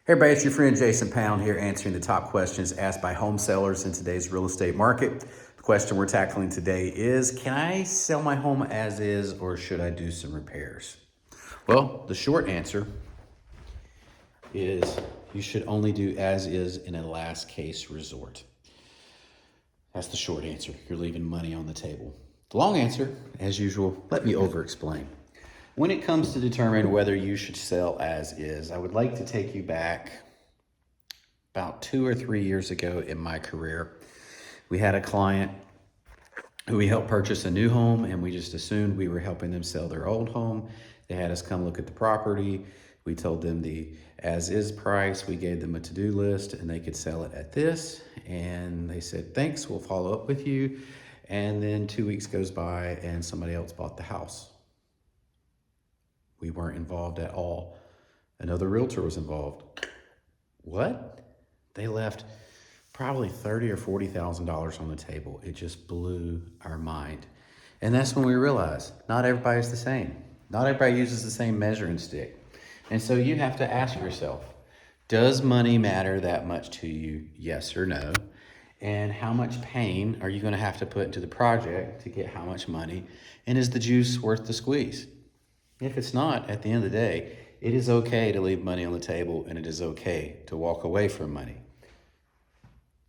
Hey everybody, it's your friend Jason Pound here answering the top questions asked by home sellers in today's real estate market. The question we're tackling today is, can I sell my home as is or should I do some repairs? Well, the short answer is you should only do as is in a last case resort. That's the short answer. You're leaving money on the table. The long answer, as usual, let me over explain. When it comes to determine whether you should sell as is, I would like to take you back about 2 or 3 years ago in my career. We had a client who we helped purchase a new home, and we just assumed we were helping them sell their old home. They had us come look at the property. We told them the as-is price. We gave them a to-do list, and they could sell it at this. And they said, thanks, we'll follow up with you. And then 2 weeks goes by, and somebody else bought the house. We weren't involved at all. Another realtor was involved. What? They left probably $30,000 or $40,000 on the table. It just blew our mind. And that's when we realized not everybody's the same. Not everybody uses the same measuring stick. And so you have to ask yourself, does money matter that much to you? Yes or no? And how much pain are you going to have to put into the project to get how much money? And is the juice worth the squeeze? If it's not, at the end of the day, it is okay to leave money on the table, and it is okay to walk away from money.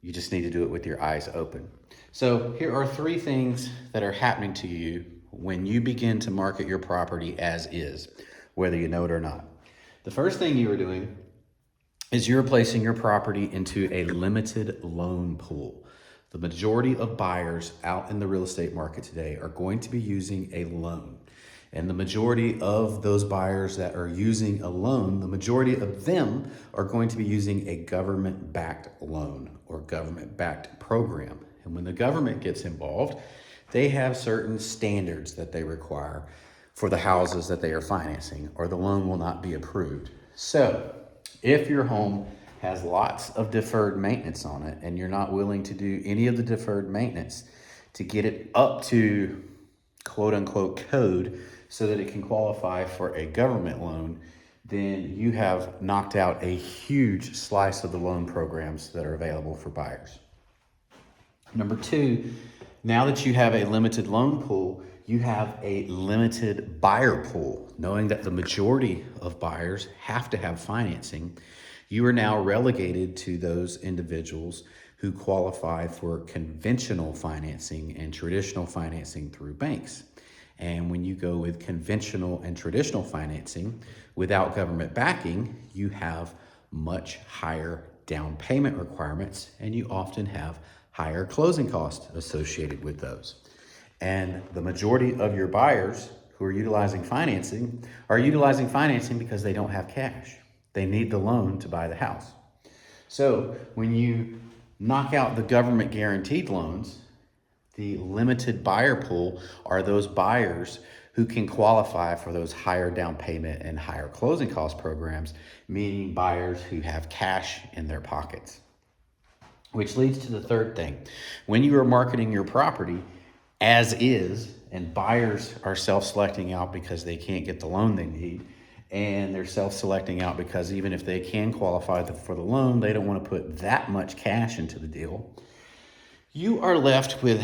You just need to do it with your eyes open. So here are 3 things that are happening to you when you begin to market your property as is, whether you know it or not. The first thing you are doing is you're placing your property into a limited loan pool. The majority of buyers out in the real estate market today are going to be using a loan. And the majority of those buyers that are using a loan, the majority of them are going to be using a government-backed loan or government-backed program. And when the government gets involved, they have certain standards that they require for the houses that they are financing, or the loan will not be approved. So if your home has lots of deferred maintenance on it and you're not willing to do any of the deferred maintenance to get it up to quote unquote code so that it can qualify for a government loan, then you have knocked out a huge slice of the loan programs that are available for buyers. Number 2, now that you have a limited loan pool, you have a limited buyer pool. Knowing that the majority of buyers have to have financing, you are now relegated to those individuals who qualify for conventional financing and traditional financing through banks. And when you go with conventional and traditional financing without government backing, you have much higher down payment requirements, and you often have higher closing costs associated with those. And the majority of your buyers who are utilizing financing because they don't have cash. They need the loan to buy the house. So when you knock out the government guaranteed loans, the limited buyer pool are those buyers who can qualify for those higher down payment and higher closing cost programs, meaning buyers who have cash in their pockets. Which leads to the third thing. When you are marketing your property as is, and buyers are self-selecting out because they can't get the loan they need, and they're self-selecting out because even if they can qualify for the loan, they don't want to put that much cash into the deal, you are left with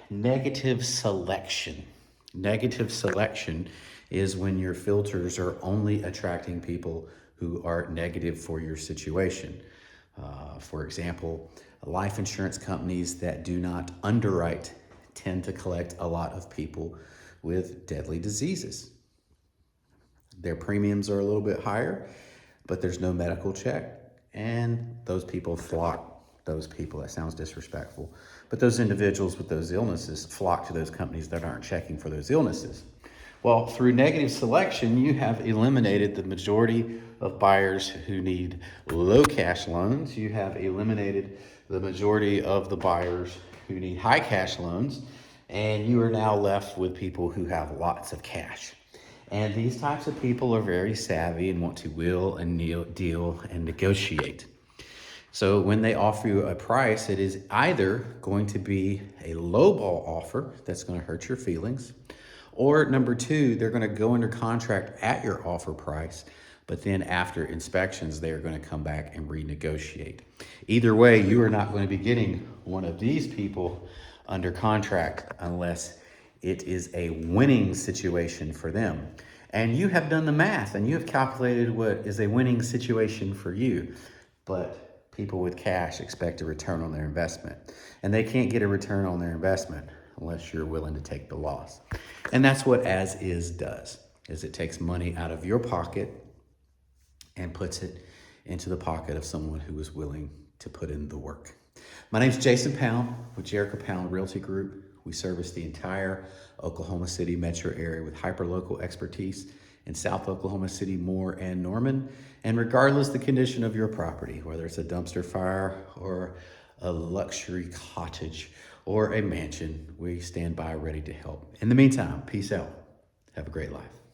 negative selection. Negative selection is when your filters are only attracting people who are negative for your situation. For example, life insurance companies that do not underwrite tend to collect a lot of people with deadly diseases. Their premiums are a little bit higher, but there's no medical check, and those people flock. Those people, that sounds disrespectful, but those individuals with those illnesses flock to those companies that aren't checking for those illnesses. Well, through negative selection, you have eliminated the majority of buyers who need low cash loans. You have eliminated the majority of the buyers who need high cash loans, and you are now left with people who have lots of cash. And these types of people are very savvy and want to wheel and deal and negotiate. So when they offer you a price, it is either going to be a lowball offer that's going to hurt your feelings, or number 2, they're going to go under contract at your offer price, But then after inspections, they are going to come back and renegotiate. Either way, you are not going to be getting one of these people under contract unless it is a winning situation for them. And you have done the math and you have calculated what is a winning situation for you. But people with cash expect a return on their investment. And they can't get a return on their investment unless you're willing to take the loss. And that's what as is does, is it takes money out of your pocket and puts it into the pocket of someone who is willing to put in the work. My name's Jason Pound with Jerica Pound Realty Group. We service the entire Oklahoma City metro area with hyperlocal expertise in South Oklahoma City, Moore, and Norman. And regardless the condition of your property, whether it's a dumpster fire or a luxury cottage or a mansion, we stand by ready to help. In the meantime, peace out. Have a great life.